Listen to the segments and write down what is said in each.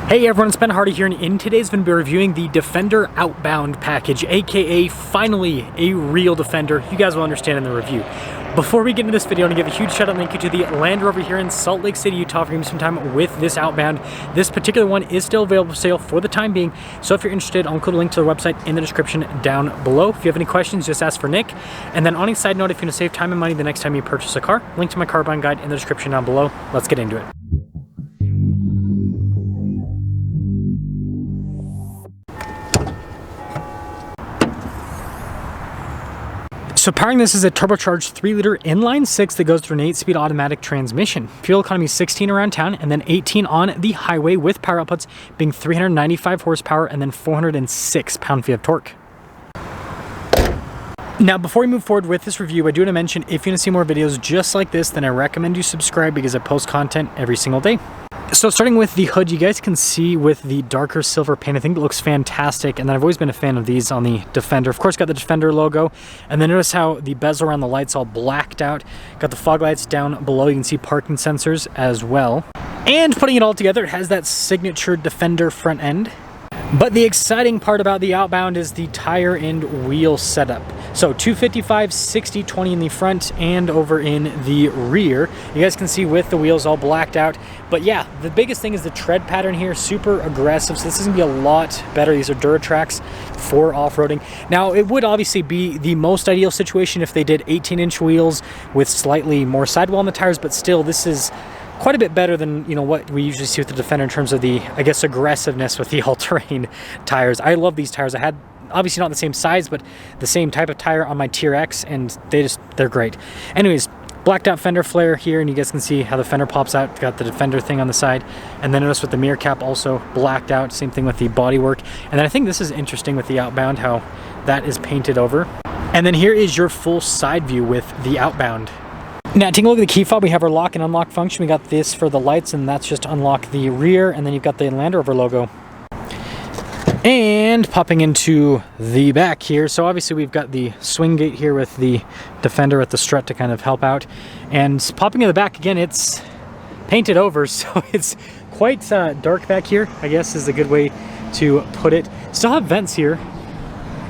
Hey everyone, it's Ben Hardy here, and in today's video, we're reviewing the Defender Outbound package, aka finally a real Defender. You guys will understand in the review. Before we get into this video, I want to give a huge shout out and thank you to the Land Rover here in Salt Lake City, Utah for giving me some time with this Outbound. This particular one is still available for sale for the time being, so if you're interested, I'll include a link to the website in the description down below. If you have any questions, just ask for Nick. And then on a side note, if you want to save time and money the next time you purchase a car, link to my car buying guide in the description down below. Let's get into it. So powering this is a turbocharged 3-liter inline-6 that goes through an 8-speed automatic transmission. Fuel economy is 16 around town and then 18 on the highway, with power outputs being 395 horsepower and then 406 pound-feet of torque. Now, before we move forward with this review, I do want to mention, if you want to see more videos just like this, then I recommend you subscribe because I post content every single day. So starting with the hood, you guys can see with the darker silver paint, I think it looks fantastic, and then I've always been a fan of these on the Defender. Of course, got the Defender logo, and then notice how the bezel around the lights all blacked out. Got the fog lights down below, you can see parking sensors as well. And putting it all together, it has that signature Defender front end. But the exciting part about the Outbound is the tire and wheel setup. So 255, 60, 20 in the front and over in the rear. You guys can see with the wheels all blacked out. But yeah, the biggest thing is the tread pattern here, super aggressive. So this is gonna be a lot better. These are Duratrax for off-roading. Now, it would obviously be the most ideal situation if they did 18-inch wheels with slightly more sidewall on the tires, but still, this is quite a bit better than, you know, what we usually see with the Defender in terms of the, I guess, aggressiveness with the all-terrain tires. I love these tires. I had, obviously not the same size, but the same type of tire on my Tier X, and they're great. Anyways, blacked out fender flare here, and you guys can see how the fender pops out. It's got the Defender thing on the side, and then notice with the mirror cap also blacked out. Same thing with the bodywork. And then I think this is interesting with the Outbound, how that is painted over. And then here is your full side view with the Outbound. Now, taking a look at the key fob, we have our lock and unlock function. We got this for the lights, and that's just to unlock the rear, and then you've got the Land Rover logo. And popping into the back here, so obviously we've got the swing gate here with the Defender with the strut to kind of help out. And popping in the back again, it's painted over, so it's quite dark back here, I guess is a good way to put it. Still have vents here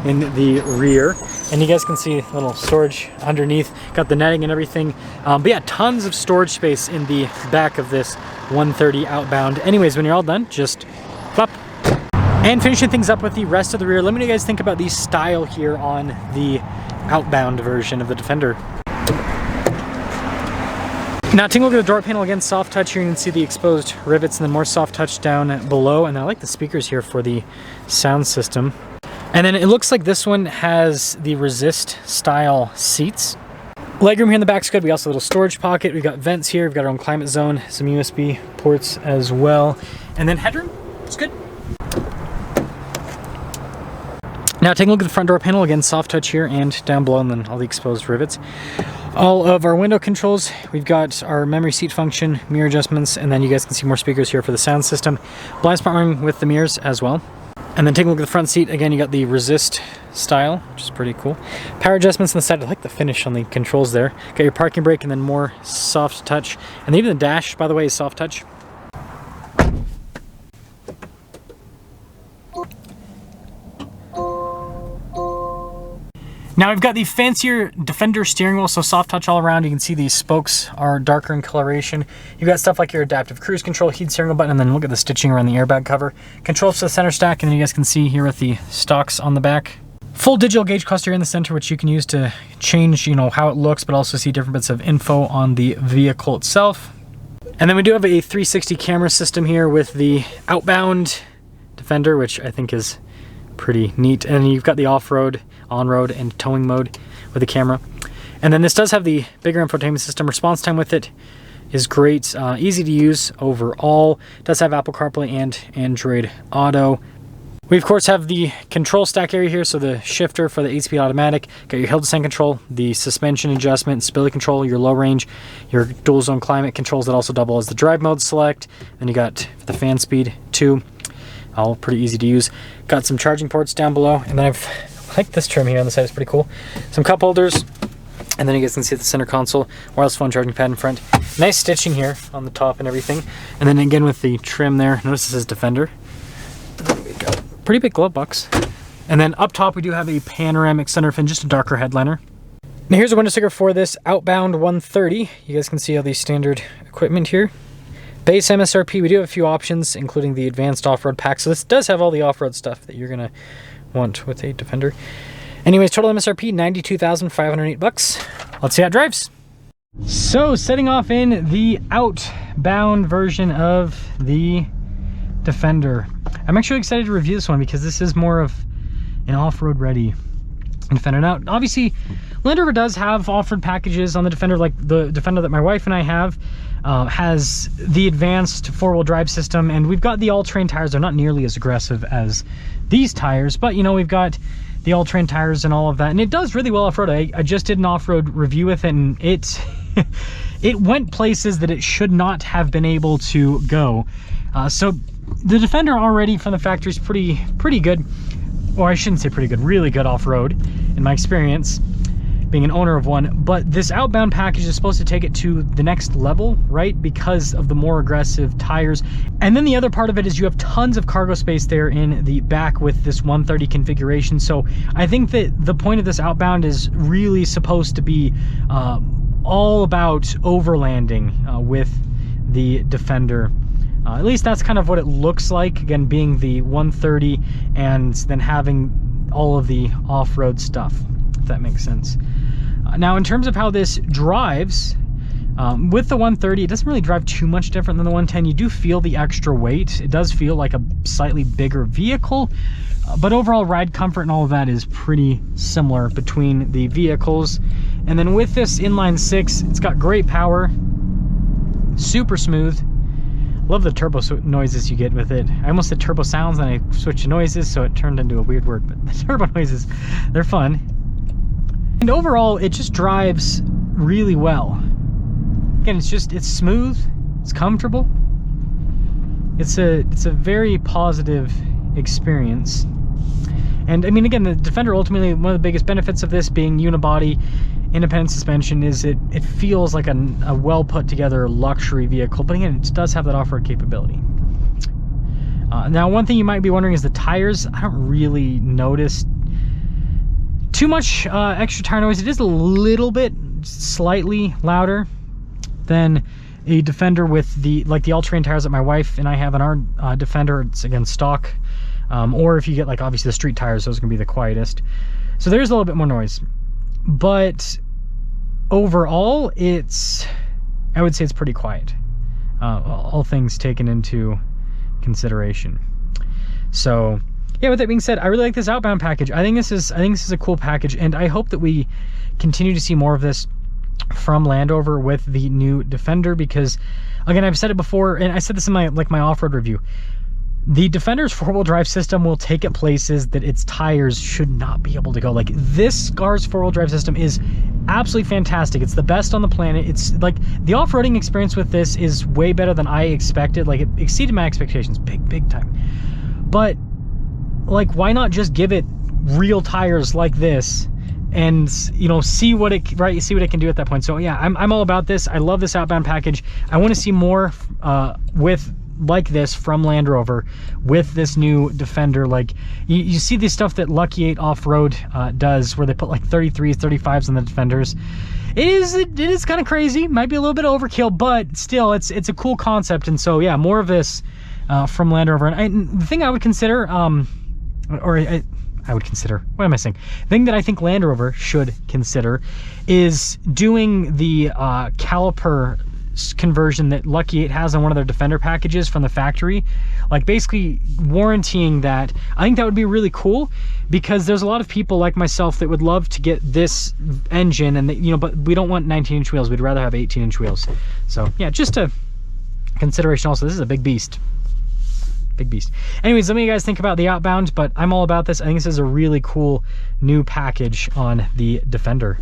in the rear, and you guys can see a little storage underneath. Got the netting and everything, but yeah, tons of storage space in the back of this 130 Outbound. Anyways, when you're all done, just plop. And finishing things up with the rest of the rear, let me know what you guys think about the style here on the Outbound version of the Defender. Now, taking a look at the door panel, again, soft touch here. You can see the exposed rivets and then more soft touch down below. And I like the speakers here for the sound system. And then it looks like this one has the Resist style seats. Legroom here in the back's good. We also have a little storage pocket. We've got vents here. We've got our own climate zone, some USB ports as well. And then headroom, it's good. Now, taking a look at the front door panel, again, soft touch here and down below, and then all the exposed rivets. All of our window controls, we've got our memory seat function, mirror adjustments, and then you guys can see more speakers here for the sound system. Blind spot monitor with the mirrors as well. And then taking a look at the front seat, again, you got the Resist style, which is pretty cool. Power adjustments on the side. I like the finish on the controls there. Got your parking brake and then more soft touch. And even the dash, by the way, is soft touch. Now we've got the fancier Defender steering wheel, so soft touch all around. You can see these spokes are darker in coloration. You've got stuff like your adaptive cruise control, heated steering wheel button, and then look at the stitching around the airbag cover. Controls to the center stack, and then you guys can see here with the stocks on the back. Full digital gauge cluster in the center, which you can use to change, you know, how it looks, but also see different bits of info on the vehicle itself. And then we do have a 360 camera system here with the Outbound Defender, which I think is pretty neat. And you've got the off-road, on-road, and towing mode with the camera. And then this does have the bigger infotainment system. Response time with it is great, easy to use overall. It does have Apple CarPlay and Android Auto. We of course have the control stack area here, so the shifter for the 8-speed automatic, got your hill descent control, the suspension adjustment, stability control, your low range, your dual zone climate controls that also double as the drive mode select. Then you got the fan speed too, all pretty easy to use. Got some charging ports down below, and then I like this trim here on the side, it's pretty cool. Some cup holders, And then you guys can see the center console, wireless phone charging pad in front. Nice stitching here on the top and everything. And then again with the trim there, notice this is Defender. There we go. Pretty big glove box. And then up top we do have a panoramic center fin, just a darker headliner. Now here's a window sticker for this Outbound 130. You guys can see all the standard equipment here. Base MSRP, we do have a few options, including the advanced off-road pack. So this does have all the off-road stuff that you're gonna want with a Defender. Anyways, total MSRP, $92,508. Let's see how it drives. So, setting off in the Outbound version of the Defender. I'm actually excited to review this one because this is more of an off-road ready Defender. Now, obviously, Land Rover does have off-road packages on the Defender, like the Defender that my wife and I have has the advanced four-wheel drive system, and we've got the all-terrain tires. They're not nearly as aggressive as these tires, but you know, we've got the all-terrain tires and all of that, and it does really well off-road. I just did an off-road review with it, and it went places that it should not have been able to go. So the Defender already from the factory is pretty good, or I shouldn't say pretty good, really good off-road in my experience being an owner of one. But this Outbound package is supposed to take it to the next level, right, because of the more aggressive tires. And then the other part of it is you have tons of cargo space there in the back with this 130 configuration. So I think that the point of this Outbound is really supposed to be all about overlanding with the Defender. At least that's kind of what it looks like, again, being the 130 and then having all of the off-road stuff, if that makes sense. Now, in terms of how this drives, with the 130, it doesn't really drive too much different than the 110. You do feel the extra weight. It does feel like a slightly bigger vehicle, but overall ride comfort and all of that is pretty similar between the vehicles. And then with this inline six, it's got great power, super smooth. Love the turbo noises you get with it. I almost said turbo sounds and I switched to noises, so it turned into a weird word, but the turbo noises, they're fun. And overall, it just drives really well. Again, it's smooth, it's comfortable. It's a very positive experience. And I mean, again, the Defender, ultimately, one of the biggest benefits of this being unibody, independent suspension, is it feels like a well put together luxury vehicle, but again, it does have that off-road capability. Now, one thing you might be wondering is the tires. I don't really notice too much extra tire noise. It is a little bit slightly louder than a Defender with the all-terrain tires that my wife and I have in our Defender. It's again stock, or if you get like obviously the street tires, those are gonna be the quietest. So there's a little bit more noise, but overall, I would say it's pretty quiet, all things taken into consideration. So yeah, with that being said, I really like this Outbound package. I think this is a cool package, and I hope that we continue to see more of this from Land Rover with the new Defender, because again, I've said it before, and I said this in my off-road review. The Defender's four-wheel drive system will take it places that its tires should not be able to go. Like, this car's four-wheel drive system is absolutely fantastic. It's the best on the planet. It's like the off-roading experience with this is way better than I expected. Like, it exceeded my expectations big time. But like, why not just give it real tires like this and, you know, see what it can do at that point. So yeah, I'm all about this. I love this Outbound package. I want to see more like this from Land Rover with this new Defender. Like, you see the stuff that Lucky 8 Off-Road does, where they put like 33s, 35s on the Defenders. It is kind of crazy, might be a little bit overkill, but still, it's a cool concept. And so yeah, more of this from Land Rover. And the thing I would consider, I would consider, what am I saying? The thing that I think Land Rover should consider is doing the caliper conversion that Lucky 8 has on one of their Defender packages from the factory, like basically warrantying that. I think that would be really cool, because there's a lot of people like myself that would love to get this engine, and you know, but we don't want 19-inch wheels. We'd rather have 18-inch wheels. So yeah, just a consideration. Also, this is a big beast. Big beast. Anyways, let me you guys think about the Outbound, but I'm all about this. I think this is a really cool new package on the Defender.